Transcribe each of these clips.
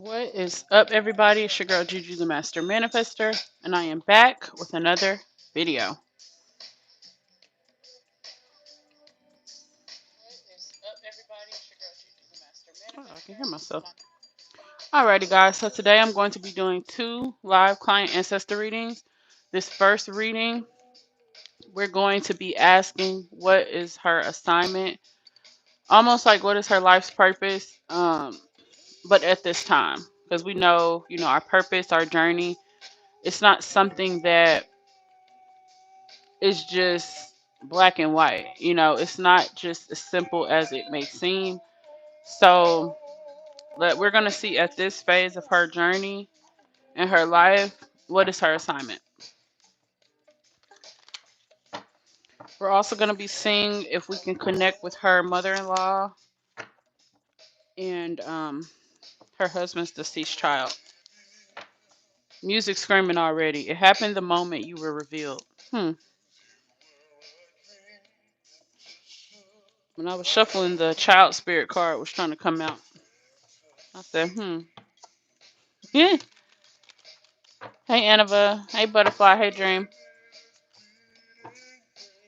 What is up, everybody? It's your girl Juju the Master Manifester, and I am back with another video. Oh, I can hear myself. Alrighty, guys. So today I'm going to be doing two live client ancestor readings. This first reading, we're going to be asking what is her assignment, almost like what is her life's purpose, but at this time, because we know, our purpose, our journey. It's not something that is just black and white. It's not just as simple as it may seem. So we're going to see at this phase of her journey in her life, what is her assignment. We're also going to be seeing if we can connect with her mother-in-law and her husband's deceased child. Music screaming already. It happened the moment you were revealed. When I was shuffling, the child spirit card was trying to come out. I said, Yeah. Hey, Annabelle. Hey, Butterfly. Hey, Dream.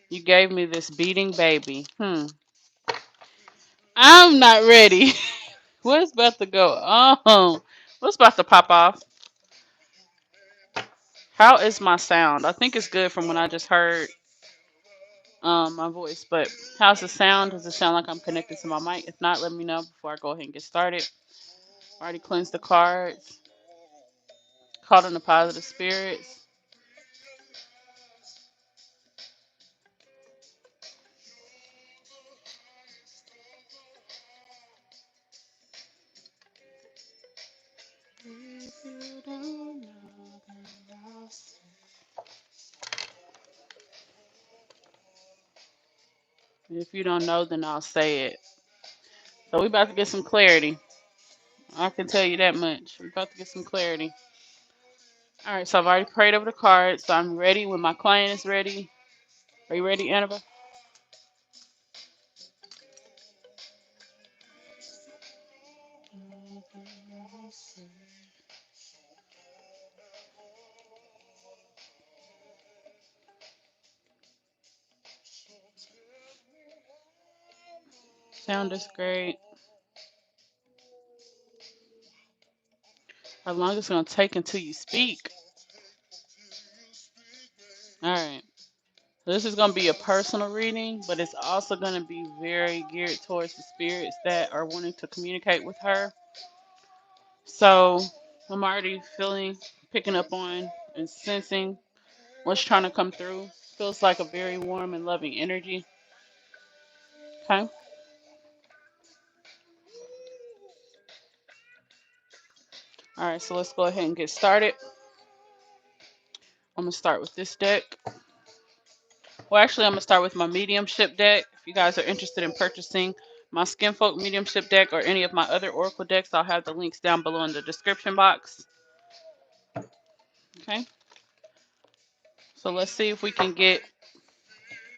You gave me this beating baby. I'm not ready. What's about to go on? What's about to pop off? How is my sound? I think it's good from when I just heard my voice, but how's the sound? Does it sound like I'm connected to my mic? If not, let me know before I go ahead and get started. Already cleansed the cards. Called in the positive spirits. If you don't know, then I'll say it. So we about to get some clarity. I can tell you that much. We're about to get some clarity. All right, so I've already prayed over the cards, so I'm ready when my client is ready. Are you ready, Annabelle? Sound is great. How long it's going to take until you speak? All right. So this is going to be a personal reading, but it's also going to be very geared towards the spirits that are wanting to communicate with her. So I'm already picking up on and sensing what's trying to come through. Feels like a very warm and loving energy. Okay. All right, so let's go ahead and get started. I'm going to start with this deck. Well, actually, I'm going to start with my mediumship deck. If you guys are interested in purchasing my Skinfolk mediumship deck or any of my other oracle decks, I'll have the links down below in the description box. Okay. So let's see if we can get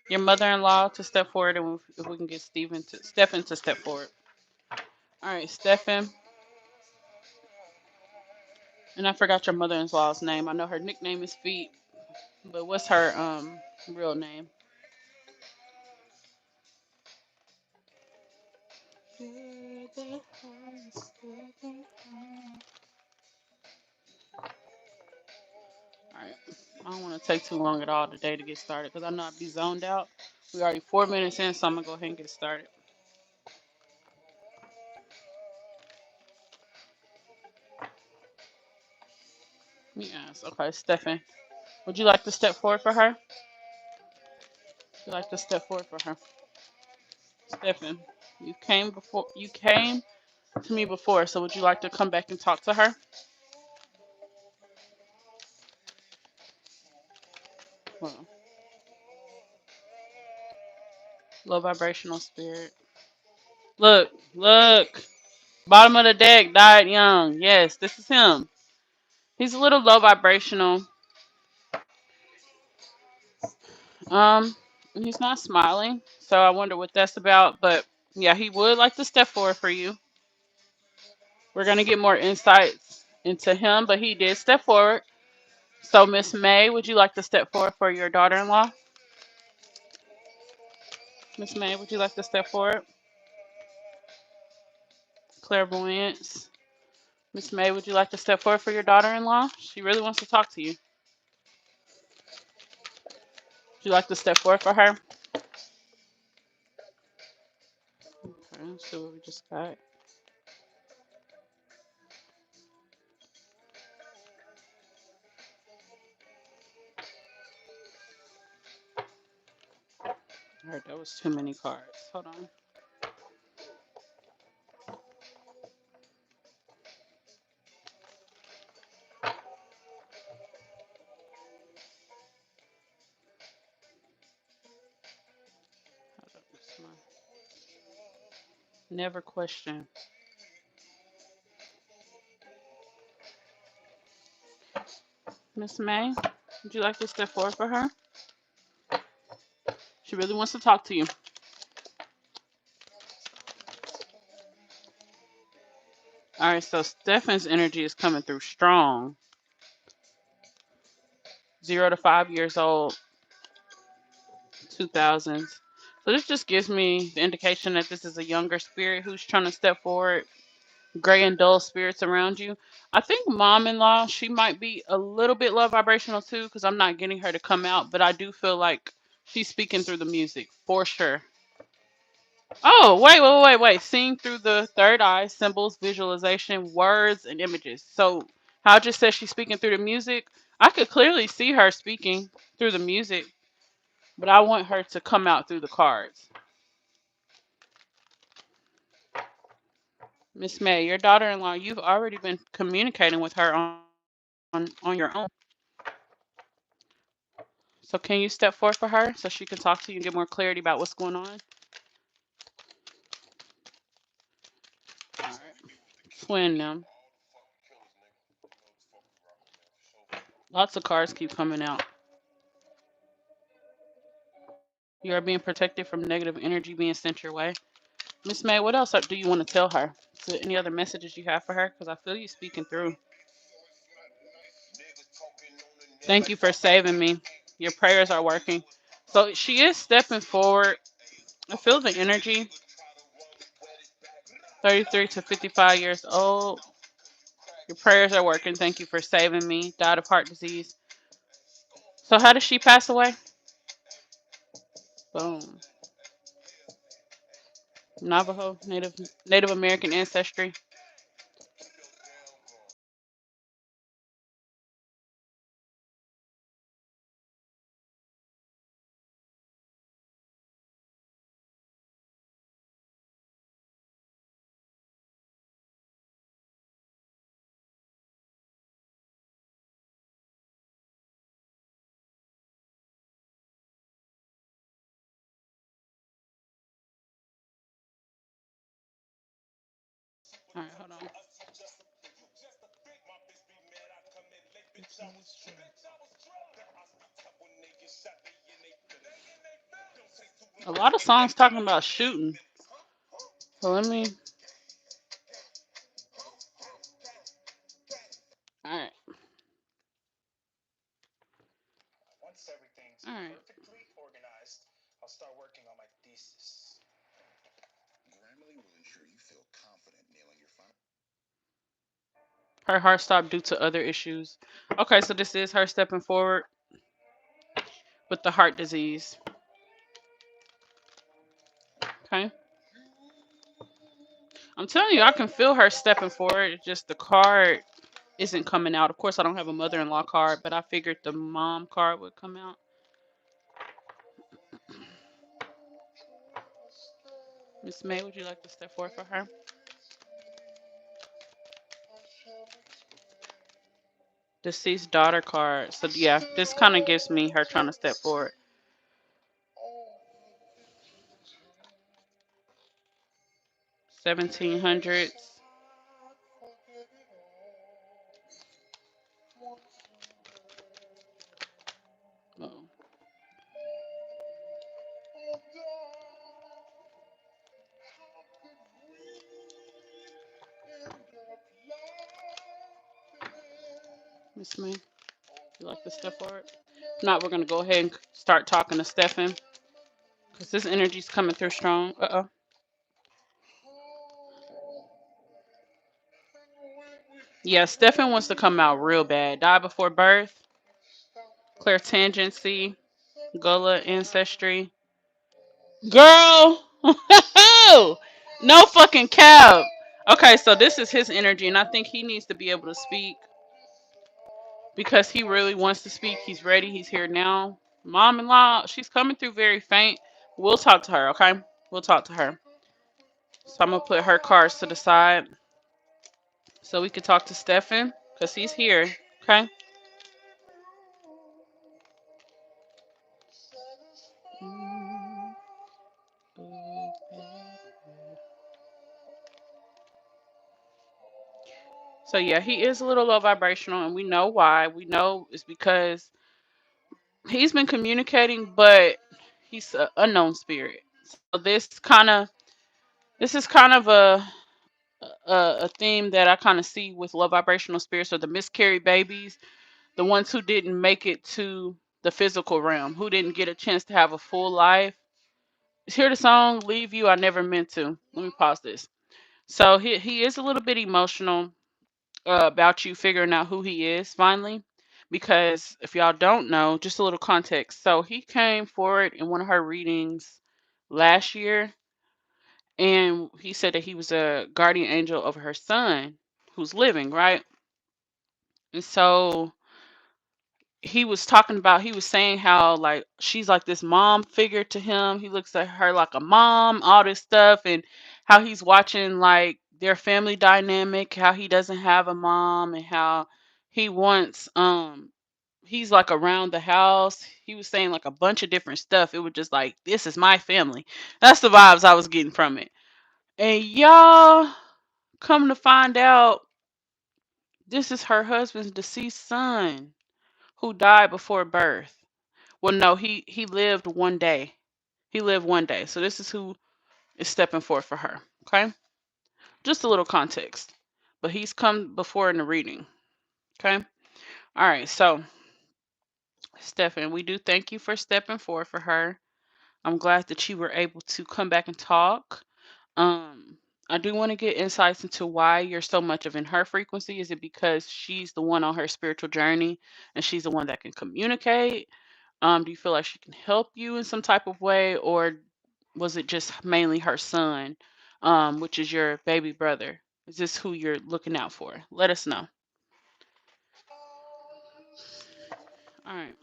your mother-in-law to step forward and if we can get Stephen to step forward. All right, Stephen. And I forgot your mother-in-law's name. I know her nickname is Feet, but what's her real name? Alright. I don't want to take too long at all today to get started because I know I'd be zoned out. We're already 4 minutes in, so I'm going to go ahead and get started. Yes. Okay, Stephen. Would you like to step forward for her? Would you like to step forward for her? Stephen, you came to me before, so would you like to come back and talk to her? Well, low vibrational spirit. Look. Bottom of the deck, died young. Yes, this is him. He's a little low vibrational. He's not smiling, so I wonder what that's about. But yeah, he would like to step forward for you. We're going to get more insights into him, but he did step forward. So, Miss May, would you like to step forward for your daughter-in-law? Miss May, would you like to step forward? Clairvoyance. Miss May, would you like to step forward for your daughter-in-law? She really wants to talk to you. Would you like to step forward for her? Okay, let's see what we just got. All right, that was too many cards. Hold on. Hold up, this one. Never question. Miss May, would you like to step forward for her? She really wants to talk to you. All right, so Stefan's energy is coming through strong. 0 to 5 years old, 2000s. So this just gives me the indication that this is a younger spirit who's trying to step forward. Gray and dull spirits around you. I think mom-in-law, she might be a little bit low vibrational too, because I'm not getting her to come out, but I do feel like she's speaking through the music for sure. Oh, wait. Seeing through the third eye, symbols, visualization, words, and images. So, how I just said she's speaking through the music, I could clearly see her speaking through the music, but I want her to come out through the cards. Miss May, your daughter-in-law, you've already been communicating with her on your own. So, can you step forward for her so she can talk to you and get more clarity about what's going on? All right. Twin them. Lots of cards keep coming out. You are being protected from negative energy being sent your way. Miss May, what else do you want to tell her? Is there any other messages you have for her? Because I feel you speaking through. Thank you for saving me. Your prayers are working. So she is stepping forward. I feel the energy. 33 to 55 years old. Your prayers are working. Thank you for saving me. Died of heart disease. So how did she pass away? Boom. Navajo, Native American ancestry. All right, hold on. A lot of songs talking about shooting. So let me. All right. All right. Her heart stopped due to other issues. Okay, so this is her stepping forward with the heart disease. Okay. I'm telling you, I can feel her stepping forward. It's just the card isn't coming out. Of course, I don't have a mother-in-law card, but I figured the mom card would come out. Miss May, would you like to step forward for her? Deceased daughter card. So yeah, this kind of gives me her trying to step forward. 1700s. Oh. Miss Me? You like the step forward? If not, we're gonna go ahead and start talking to Stefan because this energy's coming through strong. Yeah, Stefan wants to come out real bad. Die before birth, clear tangency, Gullah ancestry. Girl, no fucking cap. Okay, so this is his energy, and I think he needs to be able to speak because he really wants to speak. He's ready. He's here now. Mom-in-law, she's coming through very faint. We'll talk to her, okay? We'll talk to her. So I'm gonna put her cards to the side so we can talk to Stefan because he's here, okay? So yeah, he is a little low vibrational, and we know why. We know it's because he's been communicating, but he's an unknown spirit. So this is kind of a theme that I kind of see with low vibrational spirits, or the miscarried babies, the ones who didn't make it to the physical realm, who didn't get a chance to have a full life. Hear the song "Leave You I Never Meant to." Let me pause this. So he is a little bit emotional about you figuring out who he is finally. Because if y'all don't know, just a little context. So he came forward in one of her readings last year, and he said that he was a guardian angel over her son who's living, right? And so he was saying how like she's like this mom figure to him. He looks at her like a mom, all this stuff, and how he's watching like their family dynamic, how he doesn't have a mom, and how he wants he's like around the house. He was saying like a bunch of different stuff. It was just like, this is my family. That's the vibes I was getting from it. And y'all come to find out, this is her husband's deceased son who died before birth. Well, no, he lived one day. He lived one day. So this is who is stepping forth for her. Okay? Just a little context. But he's come before in the reading. Okay? All right. So, Stefan, we do thank you for stepping forward for her. I'm glad that you were able to come back and talk. Um, I do want to get insights into why you're so much of in her frequency. Is it because she's the one on her spiritual journey and she's the one that can communicate? Do you feel like she can help you in some type of way, or was it just mainly her son, which is your baby brother? Is this who you're looking out for? Let us know. All right.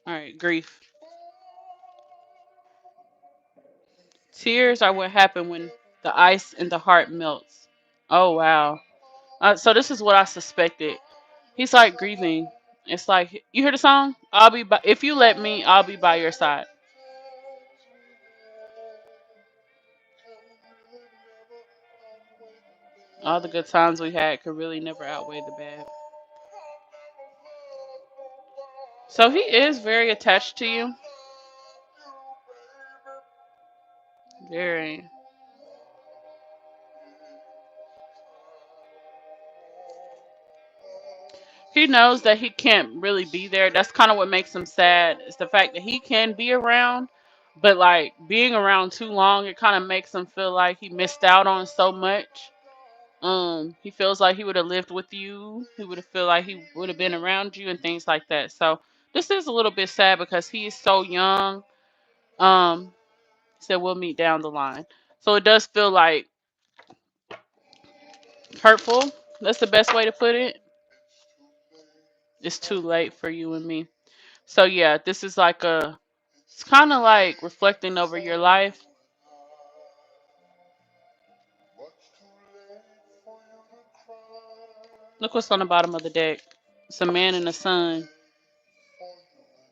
All right. Grief. Tears are what happen when the ice in the heart melts. Oh, wow. So this is what I suspected. He's like grieving. It's like, you hear the song? I'll be by, if you let me, I'll be by your side. All the good times we had could really never outweigh the bad. So he is very attached to you. Very. He knows that he can't really be there. That's kind of what makes him sad. It's the fact that he can be around, but like being around too long, it kind of makes him feel like he missed out on so much. He feels like he would have lived with you. He would have feel like he would have been around you and things like that. So this is a little bit sad because he is so young. Um, he said we'll meet down the line. So it does feel like hurtful. That's the best way to put it. It's too late for you and me. So yeah, this is like it's kind of like reflecting over your life. Look what's on the bottom of the deck. It's a man and a son.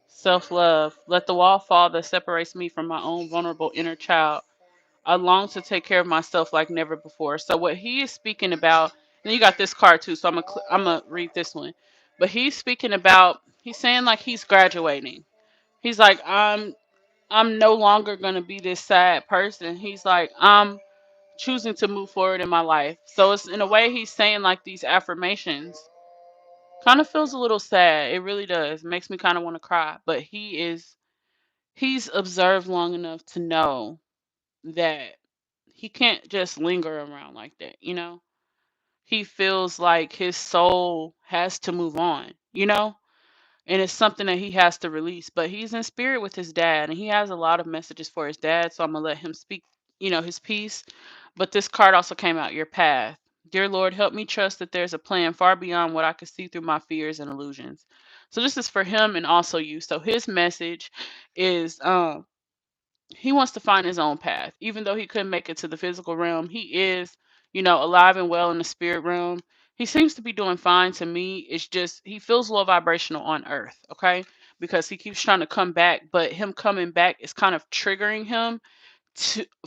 Self-love. Let the wall fall that separates me from my own vulnerable inner child. I long to take care of myself like never before. So what he is speaking about, and you got this card too, so I'm gonna read this one. But he's speaking about, he's saying like he's graduating. He's like, I'm no longer gonna be this sad person. He's like, I'm choosing to move forward in my life. So it's in a way he's saying like these affirmations. Kind of feels a little sad. It really does. Makes me kind of want to cry. But he's observed long enough to know that he can't just linger around like that, you know? He feels like his soul has to move on, you know? And it's something that he has to release. But he's in spirit with his dad, and he has a lot of messages for his dad. So I'm gonna let him speak, his piece. But this card also came out, your path. Dear Lord, help me trust that there's a plan far beyond what I could see through my fears and illusions. So this is for him and also you. So his message is he wants to find his own path. Even though he couldn't make it to the physical realm, he is, alive and well in the spirit realm. He seems to be doing fine to me. It's just he feels low vibrational on earth, okay? Because he keeps trying to come back, but him coming back is kind of triggering him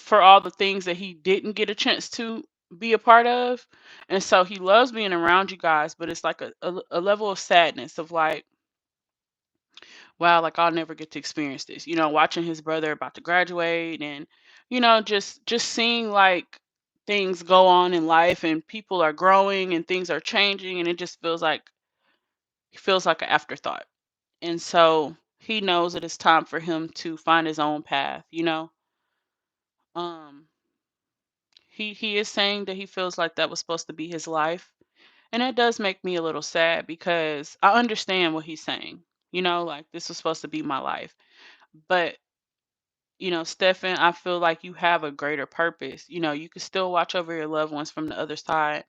for all the things that he didn't get a chance to be a part of. And so he loves being around you guys, but it's like a level of sadness of like, wow, like I'll never get to experience this. Watching his brother about to graduate and just seeing like things go on in life and people are growing and things are changing and it just feels like an afterthought. And so he knows that it's time for him to find his own path. Um he is saying that he feels like that was supposed to be his life. And that does make me a little sad because I understand what he's saying. Like this was supposed to be my life. But Stefan, I feel like you have a greater purpose. You can still watch over your loved ones from the other side,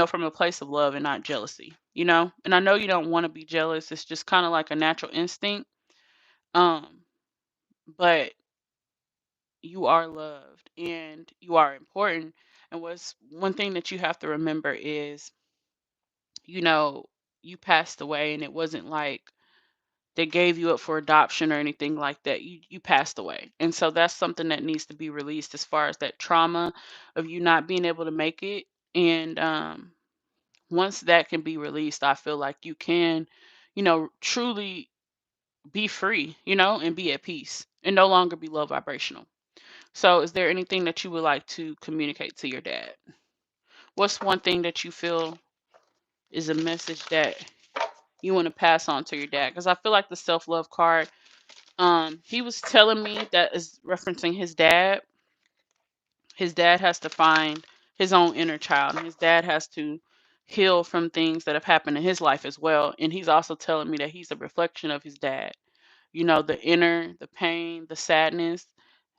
from a place of love and not jealousy. And I know you don't want to be jealous. It's just kind of like a natural instinct. Um, but you are loved and you are important. And what's one thing that you have to remember is, you know, you passed away and it wasn't like they gave you up for adoption or anything like that. You passed away. And so that's something that needs to be released as far as that trauma of you not being able to make it. And once that can be released, I feel like you can, truly be free, and be at peace and no longer be low vibrational. So is there anything that you would like to communicate to your dad? What's one thing that you feel is a message that you want to pass on to your dad? Because I feel like the self-love card, he was telling me that is referencing his dad. His dad has to find his own inner child, and his dad has to heal from things that have happened in his life as well. And he's also telling me that he's a reflection of his dad. The inner, the pain, the sadness.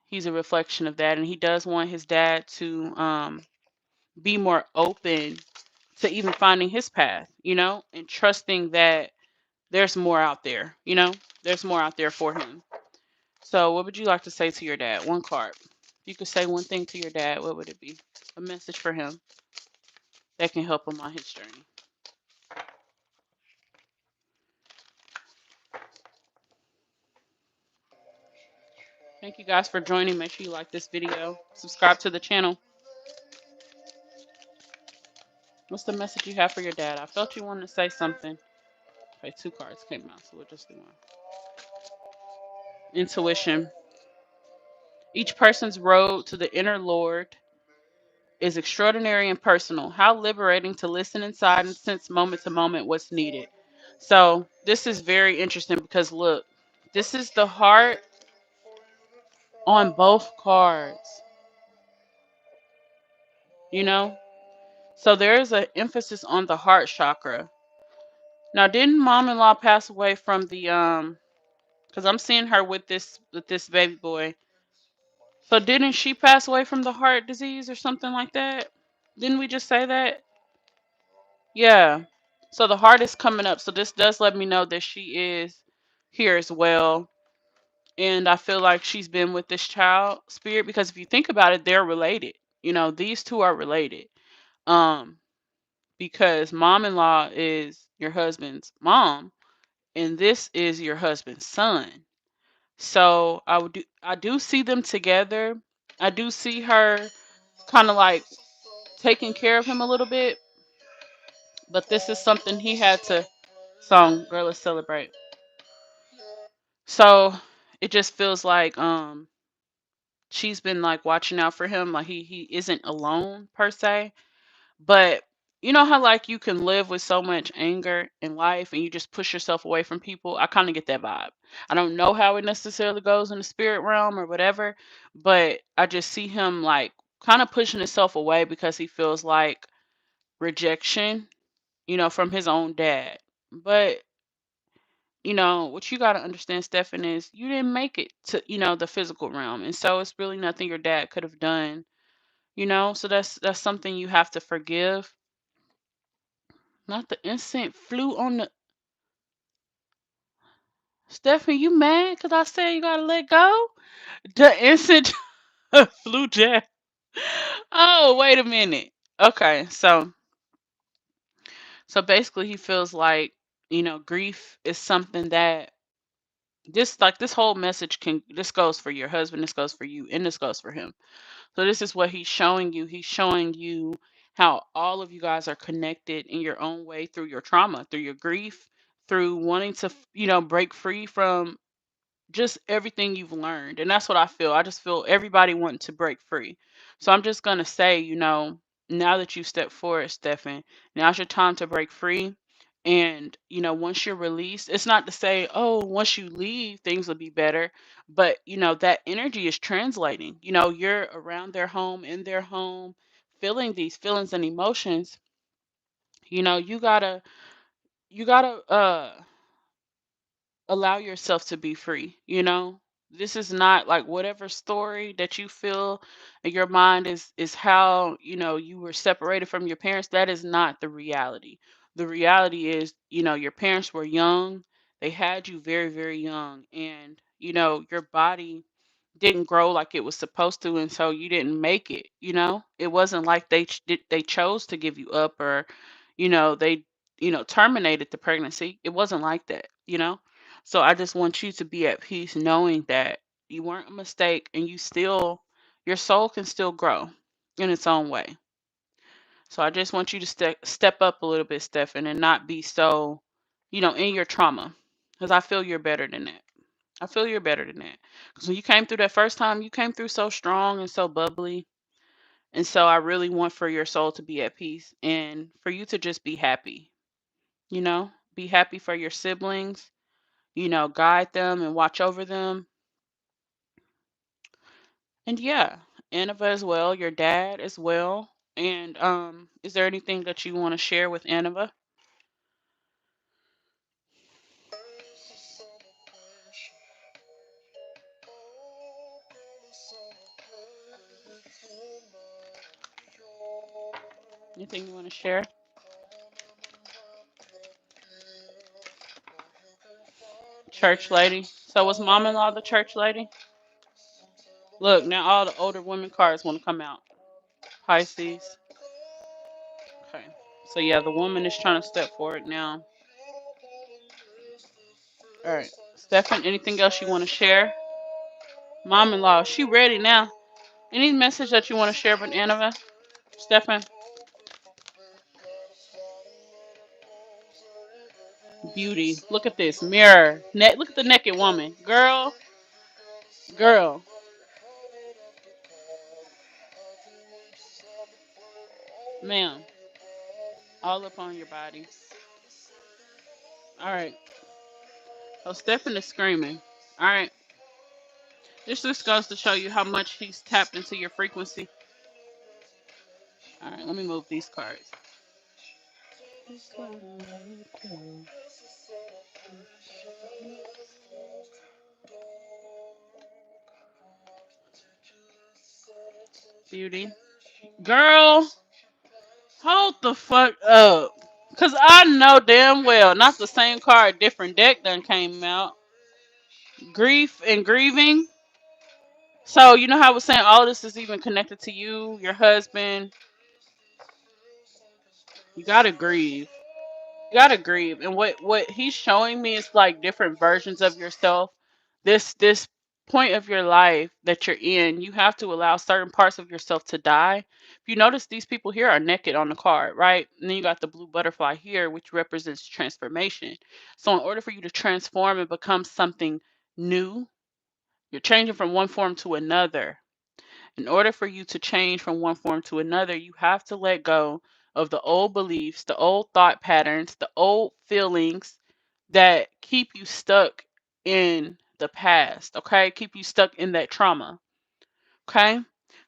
He's a reflection of that, and he does want his dad to be more open to even finding his path, and trusting that there's more out there, there's more out there for him. So, what would you like to say to your dad? One card. If you could say one thing to your dad, what would it be? A message for him that can help him on his journey. Thank you guys for joining. Make sure you like this video. Subscribe to the channel. What's the message you have for your dad? I felt you wanted to say something. Okay, two cards came out, so we'll just do one. Intuition. Each person's road to the inner Lord is extraordinary and personal. How liberating to listen inside and sense moment to moment what's needed. So this is very interesting because look, this is the heart on both cards, you know? So there is an emphasis on the heart chakra. Now, didn't mom-in-law pass away from the because I'm seeing her with this baby boy. So didn't she pass away from the heart disease or something like that? Didn't we just say that? Yeah. So the heart is coming up. So this does let me know that she is here as well. And I feel like she's been with this child spirit because if you think about it, they're related. These two are related. Um, because mom-in-law is your husband's mom, and this is your husband's son. So I do see them together. I do see her kind of like taking care of him a little bit, but this is something he had to song, girl, let's celebrate. So it just feels like she's been like watching out for him. Like he isn't alone per se. But you know how like you can live with so much anger in life and you just push yourself away from people? I kind of get that vibe. I don't know how it necessarily goes in the spirit realm or whatever, but I just see him like kind of pushing himself away because he feels like rejection, from his own dad. But what you got to understand, Stefan, is you didn't make it to, the physical realm. And so it's really nothing your dad could have done, so that's something you have to forgive. Not the instant flew on the Stephanie, you mad because I said you gotta let go? The instant flew jet. Oh, wait a minute. Okay, so basically he feels like, grief is something that this whole message this goes for your husband, this goes for you, and this goes for him. So this is what he's showing you. He's showing you how all of you guys are connected in your own way through your trauma, through your grief, through wanting to, break free from just everything you've learned. And that's what I feel. I just feel everybody wanting to break free. So I'm just going to say, now that you step forward, Stefan, now's your time to break free. And, once you're released, it's not to say, oh, once you leave, things will be better. But, that energy is translating. You're around their home, in their home, feeling these feelings and emotions. You gotta allow yourself to be free. This is not like whatever story that you feel in your mind is how you were separated from your parents. That is not the reality. The reality is, your parents were young. They had you very, very young, and your body didn't grow like it was supposed to, and so you didn't make it. It wasn't like they chose to give you up, or they terminated the pregnancy. It wasn't like that. So I just want you to be at peace knowing that you weren't a mistake, and your soul can still grow in its own way. So I just want you to step up a little bit, Stefan, and not be so in your trauma, because I feel you're better than that. I feel you're better than that. Because when you came through that first time, you came through so strong and so bubbly. And so I really want for your soul to be at peace and for you to just be happy. Be happy for your siblings, guide them and watch over them. And yeah, Annova as well, your dad as well. And is there anything that you want to share with Annova? Anything you want to share? Church lady. So was mom-in-law the church lady? Look, now all the older women cards want to come out. Pisces. Okay. So yeah, the woman is trying to step forward now. All right. Stefan, anything else you want to share? Mom-in-law, she ready now. Any message that you want to share with Annova? Stefan? Beauty. Look at this. Mirror. Look at the naked woman. Girl. Girl. Ma'am. All up on your body. All right. So Stefan is screaming. All right. This just goes to show you how much he's tapped into your frequency. All right. Let me move these cards. Beauty. Girl. Hold the fuck up. Cause I know damn well not the same card, different deck done came out. Grief and grieving. So you know how I was saying all this is even connected to you, your husband. You gotta grieve. You gotta grieve. And what he's showing me is like different versions of yourself. This point of your life that you're in, you have to allow certain parts of yourself to die. If you notice, these people here are naked on the card, right? And then you got the blue butterfly here, which represents transformation. So in order for you to transform and become something new, you're changing from one form to another. In order for you to change from one form to another, you have to let go of the old beliefs, the old thought patterns, the old feelings that keep you stuck in the past, okay? Keep you stuck in that trauma, okay?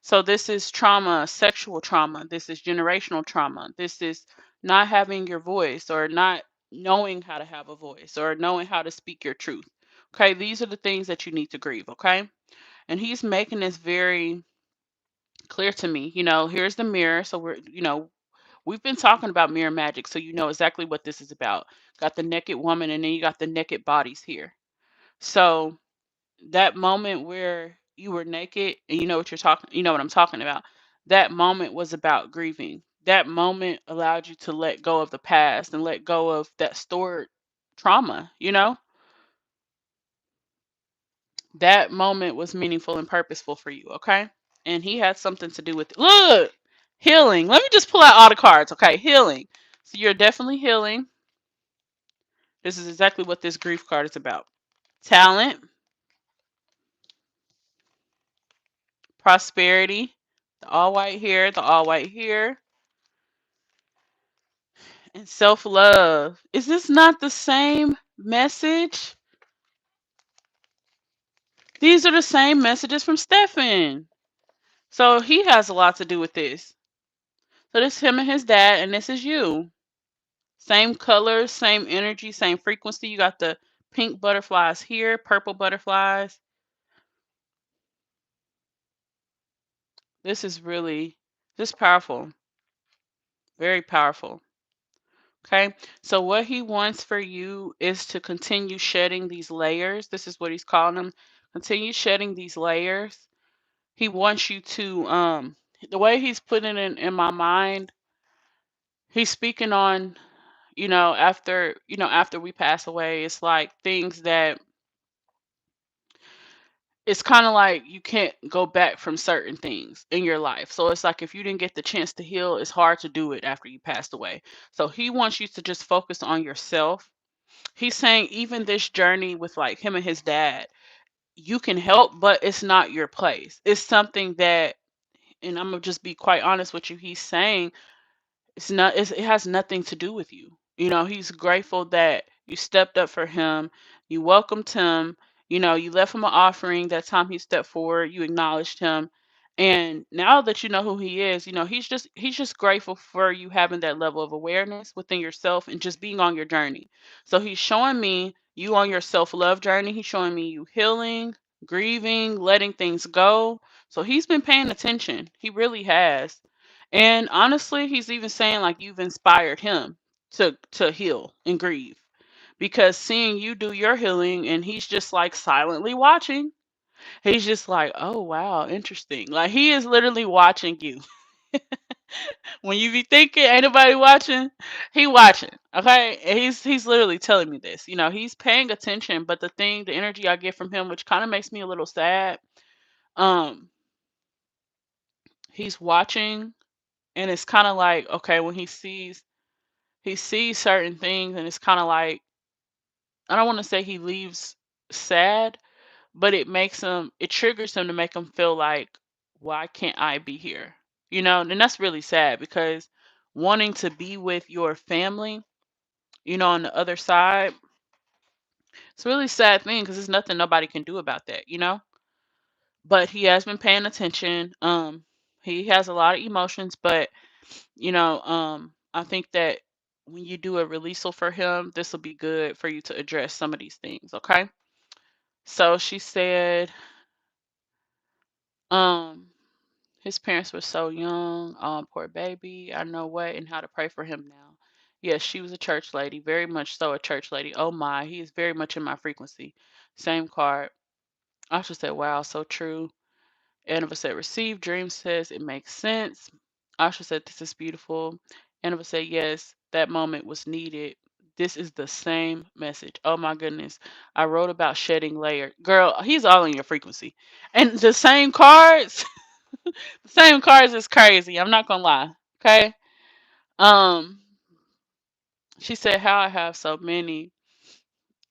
So this is trauma, sexual trauma. This is generational trauma. This is not having your voice or not knowing how to have a voice or knowing how to speak your truth. Okay, these are the things that you need to grieve, okay? And he's making this very clear to me. Here's the mirror. So we've been talking about mirror magic, so you know exactly what this is about. Got the naked woman, and then you got the naked bodies here. So that moment where you were naked and you know what I'm talking about. That moment was about grieving. That moment allowed you to let go of the past and let go of that stored trauma. That moment was meaningful and purposeful for you, okay? And he had something to do with it. Look, healing. Let me just pull out all the cards, okay? Healing. So you're definitely healing. This is exactly what this grief card is about. Talent, prosperity, the all white here, the all white here, and self love. Is this not the same message? These are the same messages from Stefan. So he has a lot to do with this. So this is him and his dad, and this is you. Same colors, same energy, same frequency. You got the pink butterflies here, purple butterflies. This is really this powerful. Very powerful. Okay. So what he wants for you is to continue shedding these layers. This is what he's calling them. Continue shedding these layers. He wants you to the way he's putting it in my mind, he's speaking on, after we pass away, it's like things that it's kind of like you can't go back from certain things in your life. So it's like if you didn't get the chance to heal, it's hard to do it after you passed away. So he wants you to just focus on yourself. He's saying even this journey with like him and his dad, you can help, but it's not your place. It's something that, and I'm gonna just be quite honest with you, he's saying it has nothing to do with you. He's grateful that you stepped up for him, you welcomed him, you left him an offering that time he stepped forward, you acknowledged him. And now that you know who he is, he's just grateful for you having that level of awareness within yourself and just being on your journey. So he's showing me you on your self-love journey. He's showing me you healing, grieving, letting things go. So he's been paying attention. He really has. And honestly, he's even saying like you've inspired him to heal and grieve because seeing you do your healing and he's just like silently watching. He's just like, "Oh wow, interesting." Like he is literally watching you. When you be thinking ain't nobody watching, he watching. Okay? And he's literally telling me this. He's paying attention, but the energy I get from him which kind of makes me a little sad, um he's watching and it's kind of like okay, when he sees certain things and it's kind of like I don't want to say he leaves sad, but it triggers him to make him feel like why can't I be here? And that's really sad because wanting to be with your family, on the other side, it's a really sad thing because there's nothing nobody can do about that. But he has been paying attention. He has a lot of emotions, but I think that when you do a releasal for him, this will be good for you to address some of these things, okay? So she said, um, his parents were so young, poor baby. I know what and how to pray for him now. Yes, she was a church lady, very much so a church lady. Oh my, he is very much in my frequency. Same card. I should say, wow, so true. Annabelle said, receive. Dream says, it makes sense. Asha said, this is beautiful. Annabelle said, yes, that moment was needed. This is the same message. Oh my goodness. I wrote about shedding layer. Girl, he's all in your frequency. And the same cards, the same cards is crazy. I'm not gonna lie. Okay. Um, she said, how I have so many.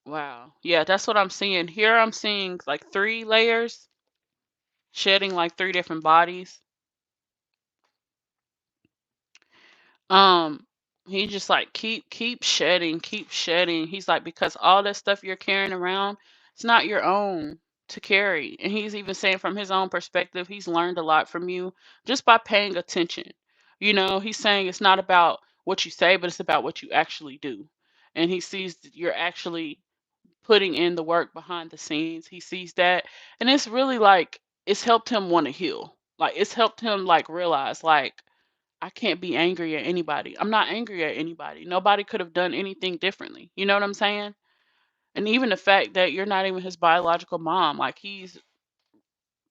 Wow. Yeah, that's what I'm seeing. Here I'm seeing like 3 layers. shedding like 3 different bodies. Um, he just like keep shedding, keep shedding. He's like, because all that stuff you're carrying around, it's not your own to carry. And he's even saying from his own perspective, he's learned a lot from you just by paying attention. He's saying it's not about what you say, but it's about what you actually do. And he sees that you're actually putting in the work behind the scenes. He sees that. And it's really like it's helped him want to heal. Like it's helped him like realize like I can't be angry at anybody. I'm not angry at anybody. Nobody could have done anything differently. You know what I'm saying? And even the fact that you're not even his biological mom, like he's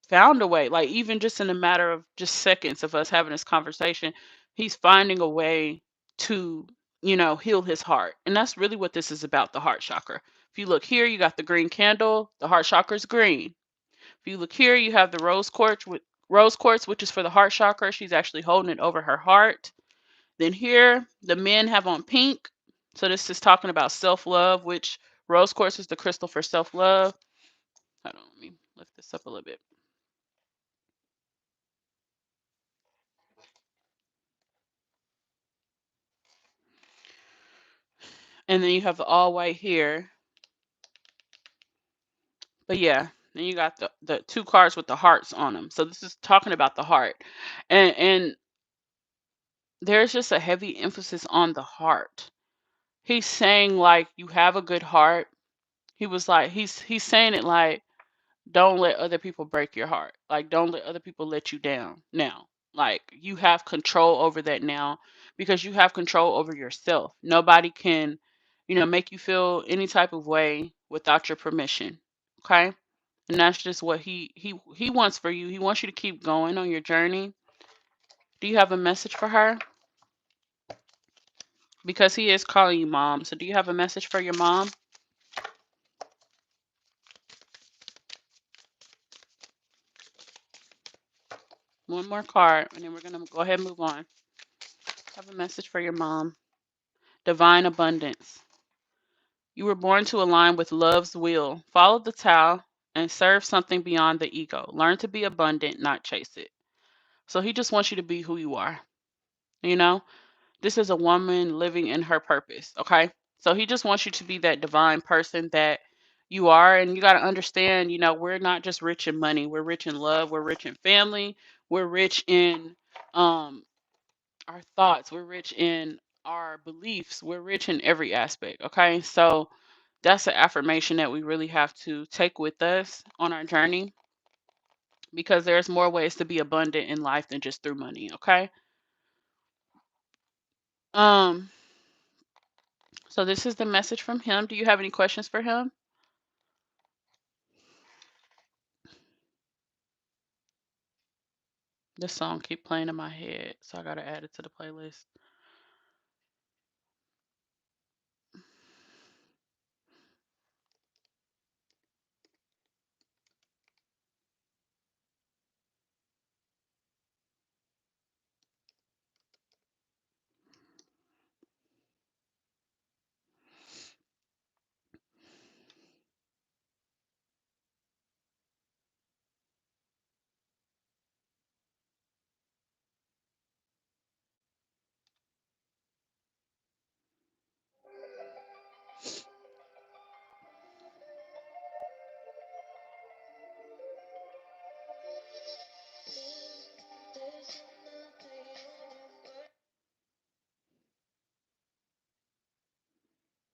found a way, like even just in a matter of just seconds of us having this conversation, he's finding a way to, heal his heart. And that's really what this is about, the heart chakra. If you look here, you got the green candle, the heart chakra is green. If you look here, you have the rose quartz, which is for the heart chakra. She's actually holding it over her heart. Then here, the men have on pink. So this is talking about self-love, which rose quartz is the crystal for self-love. Hold on, let me lift this up a little bit. And then you have the all white here. But yeah, then you got the 2 cards with the hearts on them. So this is talking about the heart. And there's just a heavy emphasis on the heart. He's saying like you have a good heart. He was like he's saying it like don't let other people break your heart. Like don't let other people let you down now. Like you have control over that now because you have control over yourself. Nobody can, make you feel any type of way without your permission. Okay? And that's just what he wants for you. He wants you to keep going on your journey. Do you have a message for her? Because he is calling you mom. So do you have a message for your mom? One more card, and then we're going to go ahead and move on. Have a message for your mom. Divine abundance. You were born to align with love's will. Follow the Tao and serve something beyond the ego. Learn to be abundant, not chase it. So he just wants you to be who you are. You know, this is a woman living in her purpose. Okay. So he just wants you to be that divine person that you are. And you got to understand, we're not just rich in money. We're rich in love. We're rich in family. We're rich in our thoughts. We're rich in our beliefs. We're rich in every aspect. Okay. So that's an affirmation that we really have to take with us on our journey because there's more ways to be abundant in life than just through money. Okay. Um, so this is the message from him. Do you have any questions for him? This song keep playing in my head, so I gotta add it to the playlist.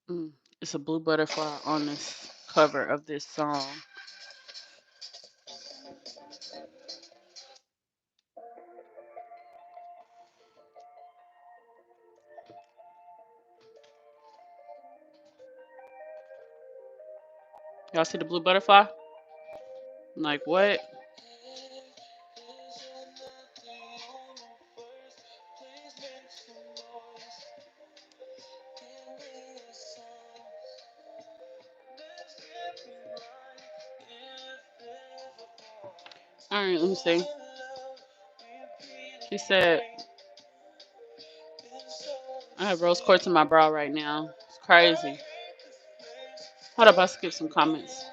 Mm. It's a blue butterfly on this cover of this song. Y'all see the blue butterfly? I'm like, what? All right, let me see. She said, I have rose quartz in my brow right now. It's crazy. Hold up, I skipped some comments.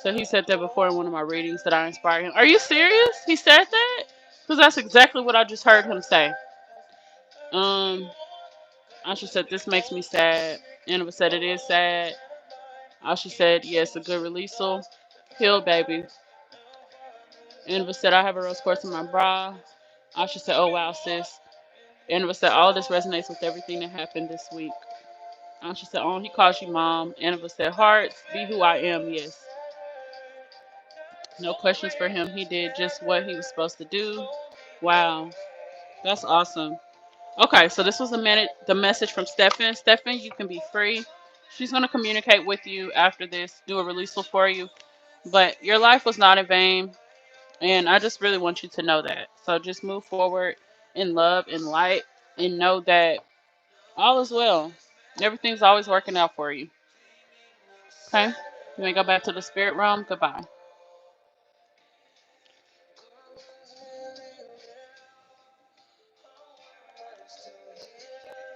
So he said that before in one of my readings that I inspired him. Are you serious? He said that? Because that's exactly what I just heard him say. Um, Asha said this makes me sad. Annabelle said it is sad. Asha said yes, a good release. Heal, baby. Annabelle said I have a rose quartz in my bra. Asha said, oh wow, sis. Annabelle said all this resonates with everything that happened this week. Asha said, oh, he calls you mom. Annabelle said, hearts, be who I am, yes. No questions for him. He did just what he was supposed to do. Wow, that's awesome. Okay, so this was the message from Stefan. Stefan, you can be free. She's going to communicate with you after this, do a release for you. But your life was not in vain, and I just really want you to know that. So just move forward in love and light, and know that all is well. Everything's always working out for you. Okay? You may go back to the spirit realm. Goodbye.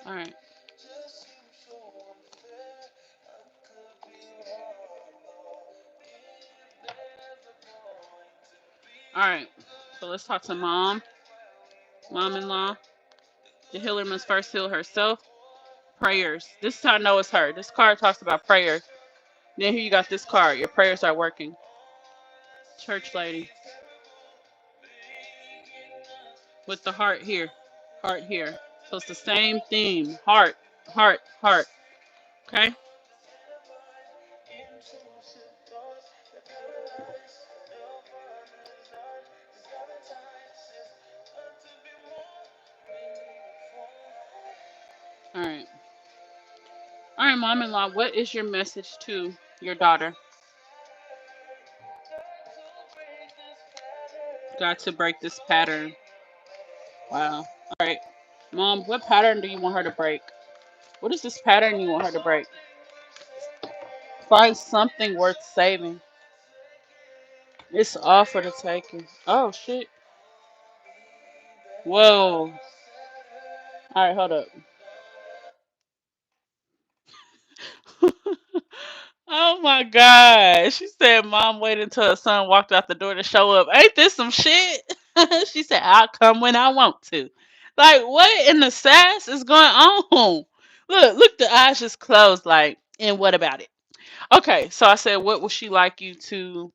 All right. All right. So let's talk to mom-in-law. The healer must first heal herself. Prayers. This time I know it's her. This card talks about prayers. Then here you got this card. Your prayers are working. Church lady. With the heart here. Heart here. So it's the same theme. Heart. Heart. Heart. Okay? Alright. Alright, mom-in-law, what is your message to your daughter? Got to break this pattern. Wow. Alright. Mom, what pattern do you want her to break? What is this pattern you want her to break? Find something worth saving. It's all for the taking. Oh, shit. Whoa. Alright, hold up. Oh my God. She said mom waited until her son walked out the door to show up. Ain't this some shit? She said, I'll come when I want to. Like, what in the sass is going on? Look, the eyes just closed, like, and what about it? Okay, so I said, what would she like you to,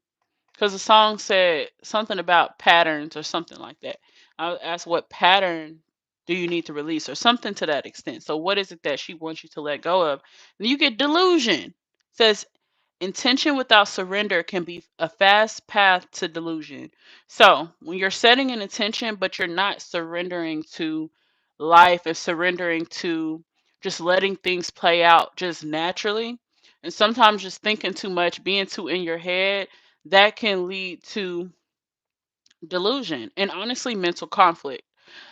because the song said something about patterns or something like that. I asked what pattern do you need to release or something to that extent. So what is it that she wants you to let go of? And you get delusion. It says intention without surrender can be a fast path to delusion. So when you're setting an intention, but you're not surrendering to life and surrendering to just letting things play out just naturally, and sometimes just thinking too much, being too in your head, that can lead to delusion and honestly mental conflict,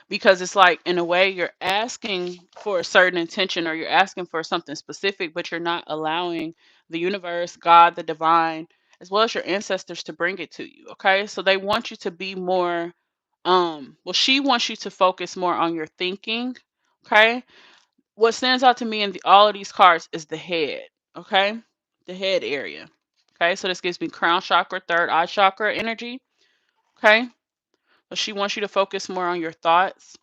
because it's like in a way you're asking for a certain intention or you're asking for something specific, but you're not allowing the universe, God, the divine, as well as your ancestors to bring it to you. Okay, so they want you to be more well, she wants you to focus more on your thinking. Okay, what stands out to me in all of these cards is the head. Okay, the head area. Okay, so this gives me crown chakra, third eye chakra energy. Okay, so she wants you to focus more on your thoughts.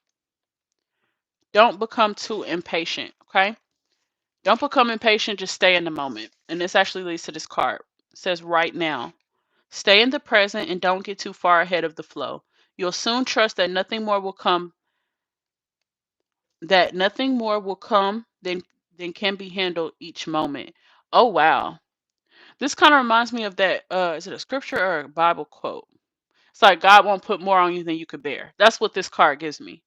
Don't become too impatient. Okay, don't become impatient, just stay in the moment. And this actually leads to this card. It says right now. Stay in the present and don't get too far ahead of the flow. You'll soon trust that nothing more will come than can be handled each moment. Oh wow. This kind of reminds me of that is it a scripture or a Bible quote? It's like God won't put more on you than you could bear. That's what this card gives me.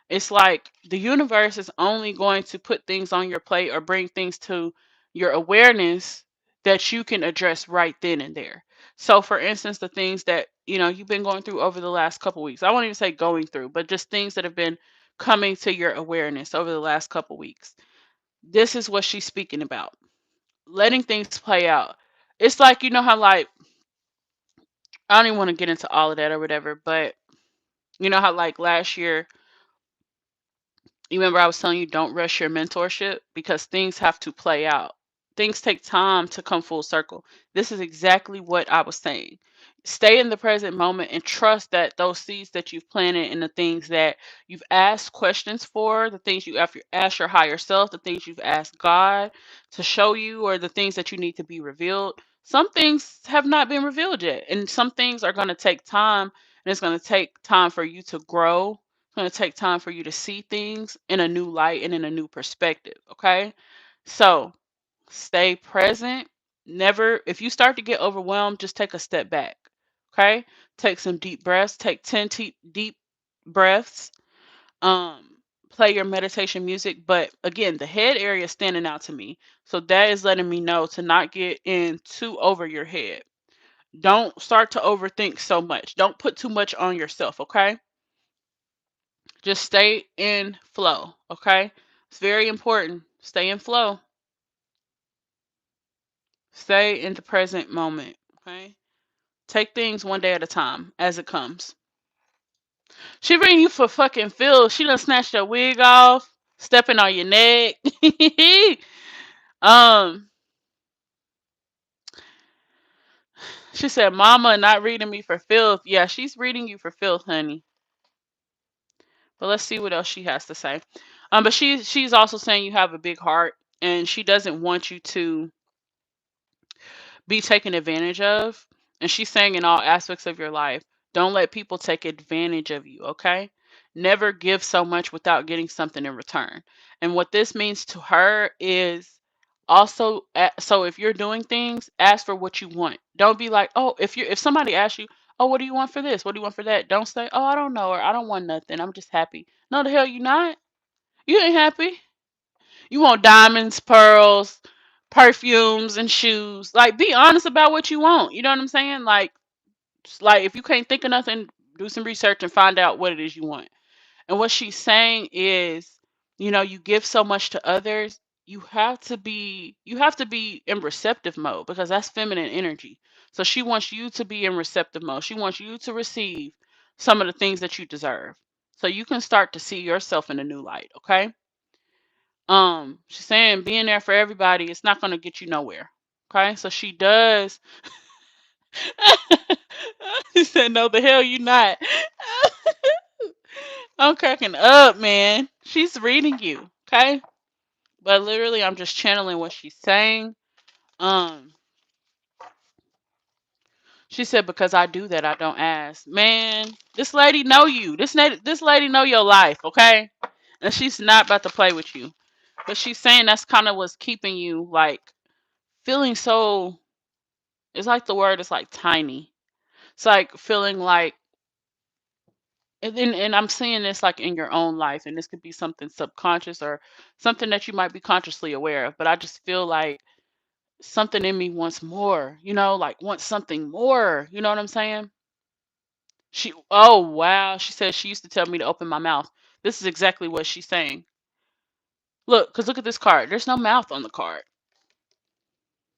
It's like the universe is only going to put things on your plate or bring things to your awareness that you can address right then and there. So, for instance, the things that you've been going through over the last couple weeks. I won't even say going through, but just things that have been coming to your awareness over the last couple weeks. This is what she's speaking about. Letting things play out. It's like how like I don't even want to get into all of that or whatever, but you know how like last year, you remember I was telling you don't rush your mentorship because things have to play out. things take time to come full circle. This is exactly what I was saying. Stay in the present moment and trust that those seeds that you've planted and the things that you've asked questions for, the things you have asked your higher self, the things you've asked God to show you, or the things that you need to be revealed. Some things have not been revealed yet, and some things are going to take time, and it's going to take time for you to grow. It's going to take time for you to see things in a new light and in a new perspective. Okay. So stay present. Never, if you start to get overwhelmed, just take a step back. Okay. Take some deep breaths. Take 10 deep breaths. Play your meditation music. But again, the head area is standing out to me. So that is letting me know to not get in too over your head. Don't start to overthink so much. Don't put too much on yourself. Okay. Just stay in flow. Okay. It's very important. Stay in flow. Stay in the present moment. Okay. Take things one day at a time as it comes. She bring you for fucking Phil. She done snatched your wig off, stepping on your neck. um, she said, "Mama, not reading me for filth." Yeah, she's reading you for filth, honey. But let's see what else she has to say. But she's also saying you have a big heart, and she doesn't want you to be taken advantage of. And she's saying in all aspects of your life, don't let people take advantage of you, okay? Never give so much without getting something in return. And what this means to her is also so if you're doing things, ask for what you want. Don't be like, "Oh, if somebody asks you, "Oh, what do you want for this? What do you want for that?" Don't say, "Oh, I don't know," or "I don't want nothing. I'm just happy." No, the hell you not. You ain't happy. You want diamonds, pearls, perfumes, and shoes. Like, be honest about what you want. You know what I'm saying? Like if you can't think of nothing, do some research and find out what it is you want. And what she's saying is, you give so much to others. You have to be in receptive mode because that's feminine energy. So she wants you to be in receptive mode. She wants you to receive some of the things that you deserve. So you can start to see yourself in a new light, okay? She's saying being there for everybody, it's not going to get you nowhere. Okay, so she does. She said, "No, the hell you not." I'm cracking up, man. She's reading you, okay? But literally, I'm just channeling what she's saying. Um, she said, "Because I do that, I don't ask." Man, this lady know you. This lady know your life, okay? And she's not about to play with you. But she's saying that's kind of what's keeping you like feeling so. It's like the word is like tiny. It's like feeling like, and I'm seeing this like in your own life, and this could be something subconscious or something that you might be consciously aware of. But I just feel like something in me wants more, like wants something more. You know what I'm saying? Oh wow, she said she used to tell me to open my mouth. This is exactly what she's saying. Look at this card. There's no mouth on the card.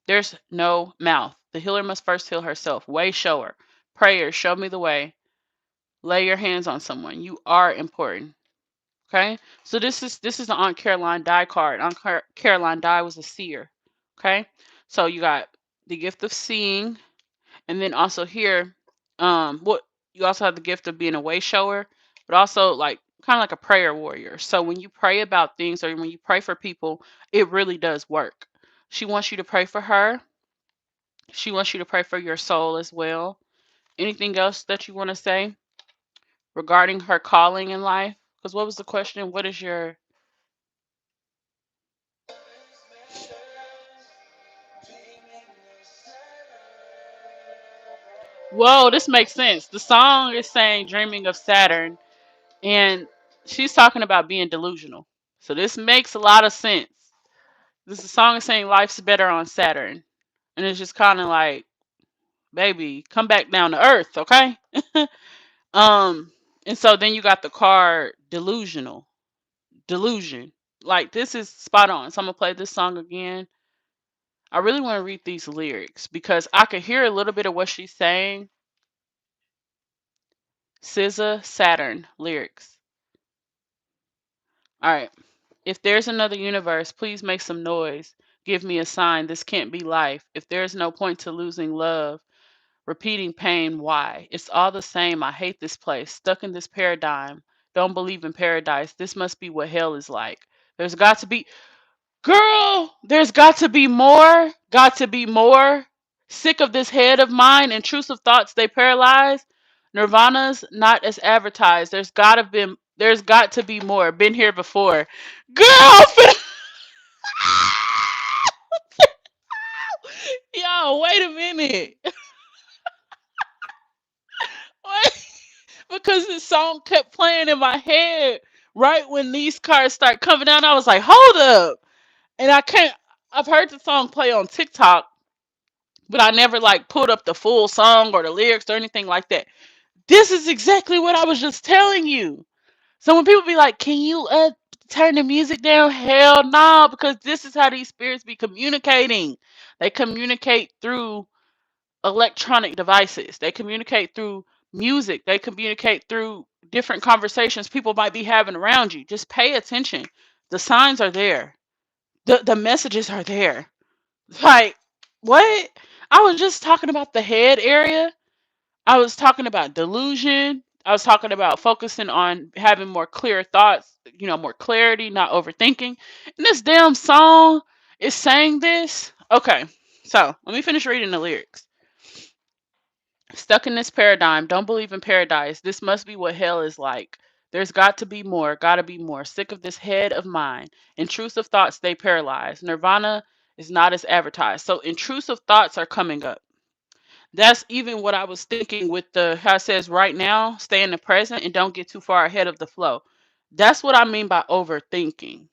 There's no mouth. The healer must first heal herself. Way shower. Prayer, show me the way. Lay your hands on someone. You are important. Okay. So this is the Aunt Caroline Die card. Caroline Die was a seer. Okay. So you got the gift of seeing, and then also here, what you also have the gift of being a way shower, but also like kind of like a prayer warrior. So when you pray about things or when you pray for people, it really does work. She wants you to pray for her. She wants you to pray for your soul as well. Anything else that you want to say regarding her calling in life? Because what was the question? What is your. Whoa, this makes sense. The song is saying dreaming of Saturn, and she's talking about being delusional. So this makes a lot of sense. This song is saying life's better on Saturn. And it's just kind of like, baby, come back down to earth, okay? um, and so then you got the card delusional. Delusion. Like this is spot on. So I'm gonna play this song again. I really want to read these lyrics because I could hear a little bit of what she's saying. SZA Saturn lyrics. All right. If there's another universe, please make some noise. Give me a sign. This can't be life. If there's no point to losing love, repeating pain, why? It's all the same. I hate this place. Stuck in this paradigm. Don't believe in paradise. This must be what hell is like. There's got to be, girl, there's got to be more. Got to be more. Sick of this head of mine. Intrusive thoughts, they paralyze. Nirvana's not as advertised. There's got to be more. Been here before. Girl, yo, wait a minute. Wait. Because this song kept playing in my head right when these cards start coming down. I was like, hold up. And I can't, I've heard the song play on TikTok, but I never like pulled up the full song or the lyrics or anything like that. This is exactly what I was just telling you. So when people be like, can you turn the music down? Hell no, because this is how these spirits be communicating. They communicate through electronic devices. They communicate through music. They communicate through different conversations people might be having around you. Just pay attention. The signs are there. The messages are there. Like, what? I was just talking about the head area. I was talking about delusion. I was talking about focusing on having more clear thoughts, more clarity, not overthinking. And this damn song is saying this. Okay, so let me finish reading the lyrics. Stuck in this paradigm, don't believe in paradise. This must be what hell is like. There's got to be more, gotta be more. Sick of this head of mine. Intrusive thoughts, they paralyze. Nirvana is not as advertised. So intrusive thoughts are coming up. That's even what I was thinking with the how it says right now, stay in the present and don't get too far ahead of the flow. That's what I mean by overthinking.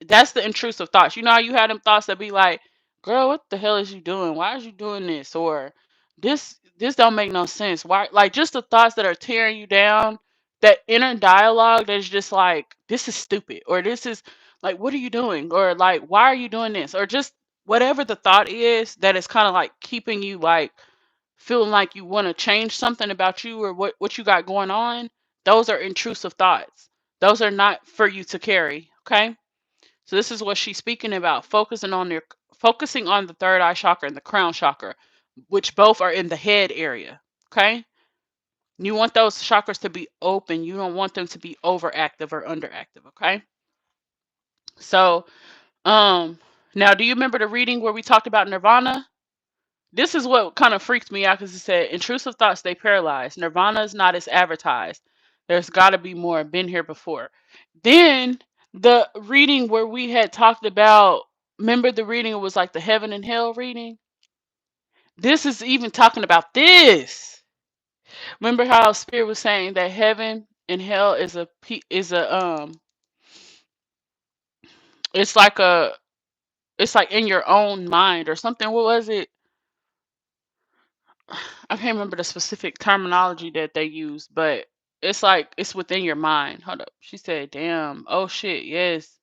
That's the intrusive thoughts. You know how you had them thoughts that be like, girl, what the hell is you doing? Why is you doing this? Or this don't make no sense. Why, like, just the thoughts that are tearing you down, that inner dialogue that's just like, this is stupid, or this is like, what are you doing? Or like, why are you doing this? Or just whatever the thought is that is kind of like keeping you like feeling like you want to change something about you or what you got going on. Those are intrusive thoughts. Those are not for you to carry. Okay. So this is what she's speaking about, focusing on the third eye chakra and the crown chakra, which both are in the head area. Okay? You want those chakras to be open. You don't want them to be overactive or underactive. Okay? So, now do you remember the reading where we talked about nirvana? This is what kind of freaked me out because it said intrusive thoughts they paralyze. Nirvana is not as advertised. There's got to be more. Been here before. Then the reading where we had talked about, remember the reading? It was like the heaven and hell reading. This is even talking about this. Remember how Spirit was saying that heaven and hell it's like in your own mind or something. What was it? I can't remember the specific terminology that they used, but it's like it's within your mind. Hold up. She said, damn. Oh shit, yes.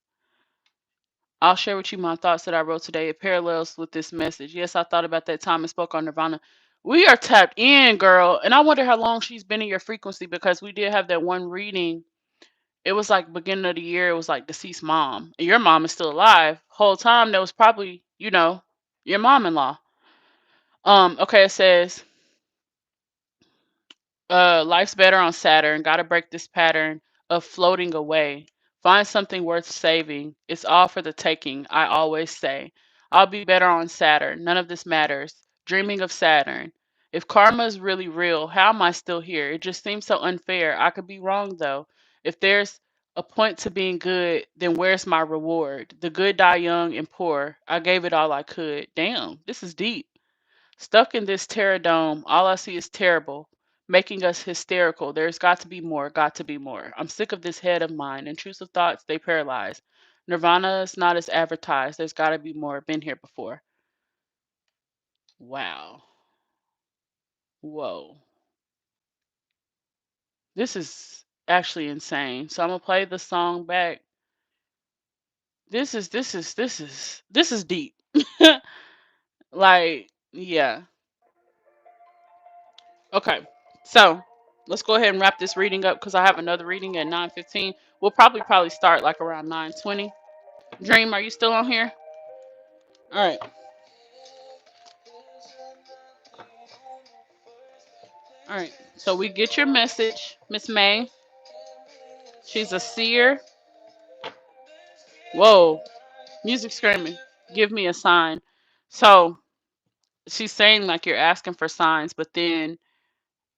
I'll share with you my thoughts that I wrote today. It parallels with this message. Yes, I thought about that time and spoke on Nirvana. We are tapped in, girl. And I wonder how long she's been in your frequency because we did have that one reading. It was like beginning of the year. It was like deceased mom. And your mom is still alive. Whole time that was probably, your mom-in-law. Okay, it says life's better on Saturn. Gotta break this pattern of floating away. Find something worth saving. It's all for the taking, I always say. I'll be better on Saturn. None of this matters. Dreaming of Saturn. If karma is really real, how am I still here? It just seems so unfair. I could be wrong though. If there's a point to being good, then where's my reward? The good die young and poor. I gave it all I could. Damn, this is deep. Stuck in this terror dome, all I see is terrible, making us hysterical. There's got to be more, got to be more. I'm sick of this head of mine. Intrusive thoughts, they paralyze. Nirvana is not as advertised. There's got to be more. Been here before. Wow. Whoa. This is actually insane. So I'm gonna play the song back. This is deep. Like, yeah. Okay, so let's go ahead and wrap this reading up because I have another reading at 9:15. We'll probably start like around 9:20. Dream, are you still on here? All right. All right. So we get your message, Miss May. She's a seer. Whoa. Music screaming. Give me a sign. So she's saying like you're asking for signs, but then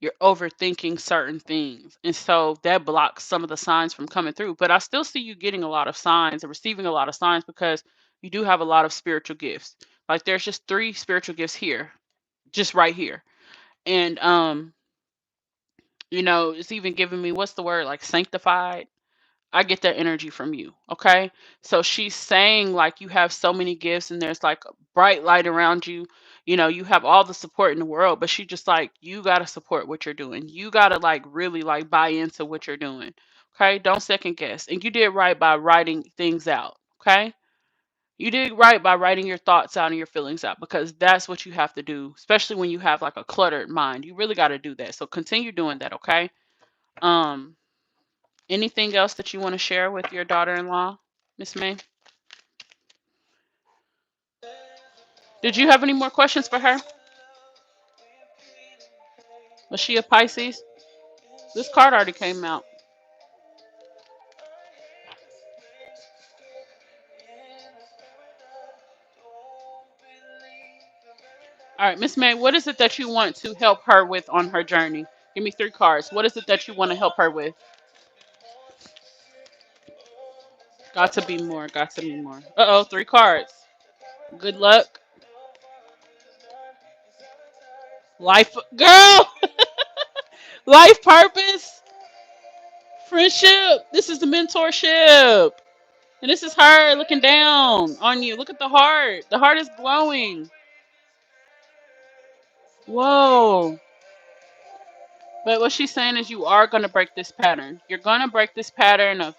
you're overthinking certain things. And so that blocks some of the signs from coming through. But I still see you getting a lot of signs and receiving a lot of signs because you do have a lot of spiritual gifts. Like there's just 3 spiritual gifts here, just right here. And it's even giving me what's the word, like sanctified. I get that energy from you. Okay. So she's saying like you have so many gifts and there's like a bright light around you. You have all the support in the world, but she just like, you got to support what you're doing. You got to like really like buy into what you're doing. Okay. Don't second guess. And you did right by writing things out. Okay. You did right by writing your thoughts out and your feelings out because that's what you have to do, especially when you have like a cluttered mind. You really got to do that. So continue doing that. Okay. Um, Anything else that you want to share with your daughter-in-law, Miss May? Did you have any more questions for her? Was she a Pisces? This card already came out. All right, Miss May, what is it that you want to help her with on her journey? Give me 3 cards. What is it that you want to help her with? Got to be more. Got to be more. Uh-oh, 3 cards. Good luck. Life, girl. Life purpose. Friendship. This is the mentorship. And this is her looking down on you. Look at the heart. The heart is glowing. Whoa. But what she's saying is you are going to break this pattern. You're going to break this pattern of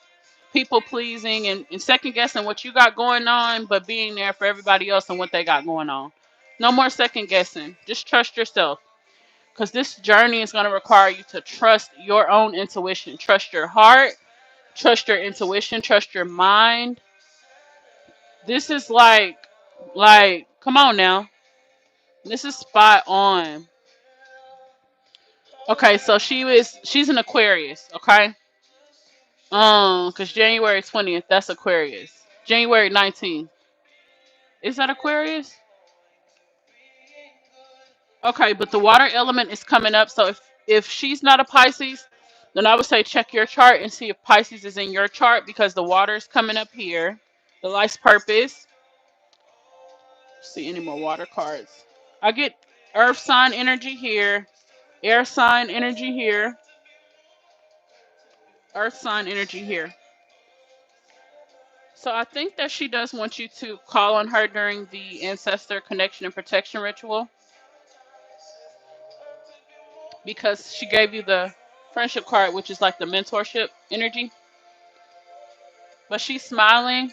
people pleasing and second guessing what you got going on, but being there for everybody else and what they got going on. No more second guessing. Just trust yourself. Because this journey is going to require you to trust your own intuition. Trust your heart. Trust your intuition. Trust your mind. This is come on now. This is spot on. Okay, so she's an Aquarius, okay? Because January 20th, that's Aquarius. January 19th. Is that Aquarius? Okay, but the water element is coming up. So if she's not a Pisces, then I would say check your chart and see if Pisces is in your chart because the water is coming up here. The life's purpose. See any more water cards? I get earth sign energy here, air sign energy here, earth sign energy here. So I think that she does want you to call on her during the ancestor connection and protection ritual because she gave you the friendship card, which is like the mentorship energy. But she's smiling.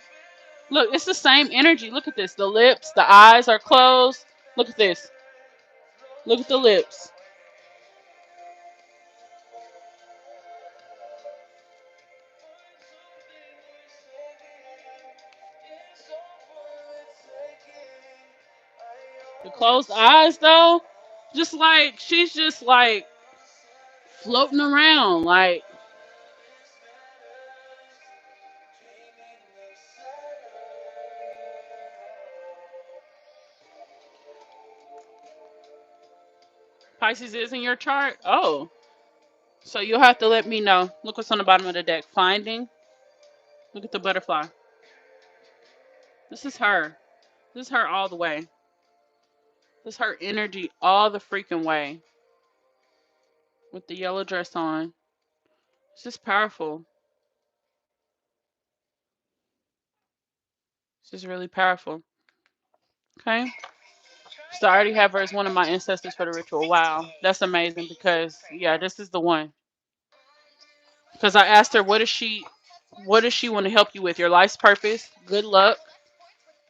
Look, it's the same energy. Look at this. The lips, the eyes are closed. Look at this. Look at the lips. The closed eyes, though, just like she's just like floating around. Like Pisces is in your chart. Oh, so you'll have to let me know. Look what's on the bottom of the deck. Finding. Look at the butterfly. This is her. This is her all the way. This is her energy all the freaking way. With the yellow dress on. It's just powerful. It's just really powerful. Okay. So I already have her as one of my ancestors for the ritual. Wow. That's amazing because yeah, this is the one. Because I asked her what does she want to help you with? Your life's purpose, good luck,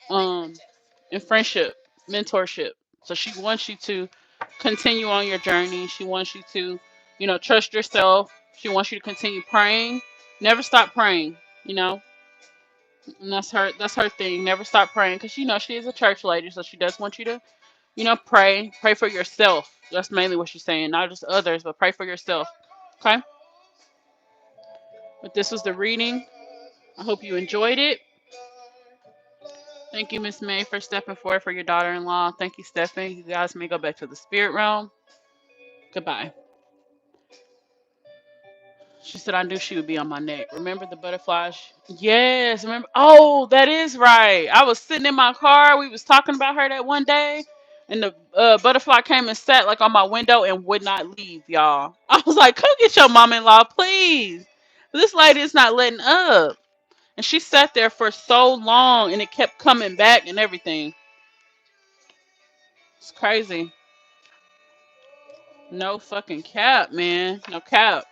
um, and friendship, mentorship. So she wants you to continue on your journey. She wants you to, trust yourself. She wants you to continue praying. Never stop praying, you know. And that's her thing. Never stop praying because she is a church lady, so she does want you to pray for yourself. That's mainly what she's saying, not just others, but pray for yourself. Okay. But this was the reading. I hope you enjoyed it. Thank you, Miss May, for stepping forward for your daughter-in-law. Thank you, Stephanie. You guys may go back to the spirit realm. Goodbye. She said I knew she would be on my neck. Remember the butterflies? Yes, remember. Oh, that is right. I was sitting in my car. We was talking about her that one day, and the butterfly came and sat like on my window and would not leave, y'all. I was like, "Come get your mom-in-law, please." This lady is not letting up, and she sat there for so long, and it kept coming back and everything. It's crazy. No fucking cap, man. No cap.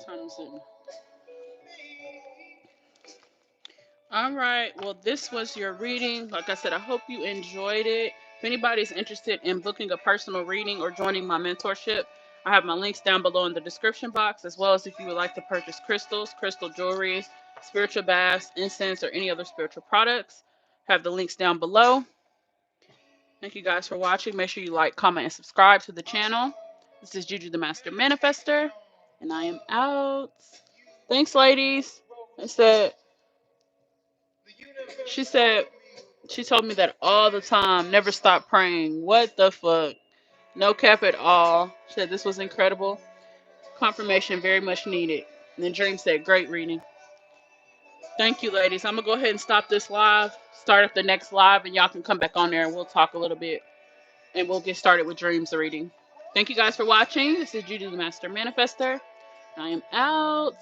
Thompson. All right. Well, this was your reading. Like I said, I hope you enjoyed it. If anybody's interested in booking a personal reading or joining my mentorship, I have my links down below in the description box, as well as if you would like to purchase crystals, crystal jewelry, spiritual baths, incense, or any other spiritual products. I have the links down below. Thank you guys for watching. Make sure you like, comment, and subscribe to the channel. This is Juju the Master Manifester, and I am out. Thanks, ladies. I said, she said, she told me that all the time. Never stop praying. What the fuck? No cap at all. She said this was incredible. Confirmation very much needed. And then Dream said, great reading. Thank you, ladies. I'm going to go ahead and stop this live, start up the next live, and y'all can come back on there and we'll talk a little bit. And we'll get started with Dreams reading. Thank you guys for watching. This is Judy the Master Manifester. I am out.